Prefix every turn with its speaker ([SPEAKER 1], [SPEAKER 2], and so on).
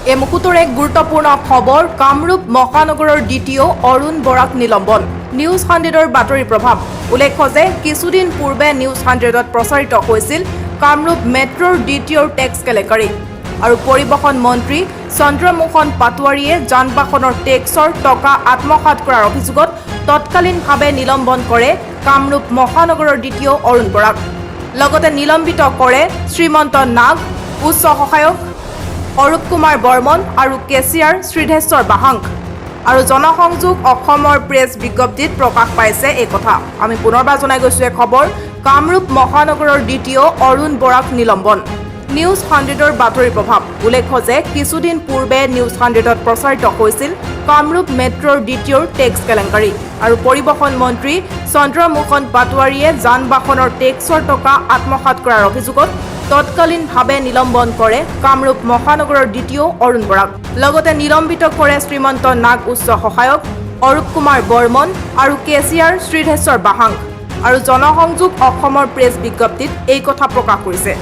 [SPEAKER 1] এই মুহূৰ্তৰ এক গুৰুত্বপূৰ্ণ খবৰ কামৰূপ মহানগৰৰ DTO অৰুণ বৰাক নিলম্বন নিউজ 100ৰ বাতৰি প্ৰভাৱ উল্লেখ্য যে কিছুদিন পূৰ্বে নিউজ 100ত প্ৰচাৰিত হৈছিল কামৰূপ মেট্ৰৰ DTOৰ টেক্স কেলেংকাৰী আৰু পৰিবহণ মন্ত্ৰী চন্দ্ৰমোহন পাটোৱাৰীয়ে যান-বাহনৰ টেক্সৰ টকা আত্মসাৎ কৰাৰ অভিযোগত তৎকালীনভাৱে নিলম্বন কৰে কামৰূপ মহানগৰৰ DTO অৰুণ বৰাক লগতে নিলম্বিত কৰে শ্ৰীমন্ত নাগ উচ্চ সহায়ক অৰূপ কুমাৰ বৰ্মন আৰু কেচিয়াৰ শ্ৰীধেশ্বৰ বাহাংক আৰু জনসংযোগ অসমৰ প্ৰেছ বিজ্ঞপ্তিত প্ৰকাশ পাইছে এই কথা আমি পুনৰবাৰ জনাই গৈছো এই খবৰ কামৰূপ মহানগৰৰ DTO অৰুণ বৰাক নিলম্বন নিউজ 100ৰ বাতৰি প্ৰভাৱ উল্লেখ্য যে কিছুদিন পূৰ্বে নিউজ 100ত প্ৰচাৰিত হৈছিল কামৰূপ মেট্ৰৰ DTOৰ টেক্স কেলেংকাৰী আৰু পৰিবহণ মন্ত্ৰী চন্দ্ৰমোহন পাটোৱাৰীয়ে যান-বাহনৰ টেক্সৰ টকা আত্মসাৎ কৰাৰ অভিযোগত তৎকালীনভাৱে নিলম্বন কৰে কামৰূপ মহানগৰৰ DTO অৰুণ বৰাক লগতে নিলম্বিত কৰে শ্ৰীমন্ত নাগ উচ্চ সহায়ক অৰূপ কুমাৰ বৰ্মন আৰু কেচিয়াৰ শ্ৰীধেশ্বৰ বাহাংক আৰু জনসংযোগ অসমৰ প্ৰেছ বিজ্ঞপ্তিত এই কথা প্ৰকাশ কৰিছে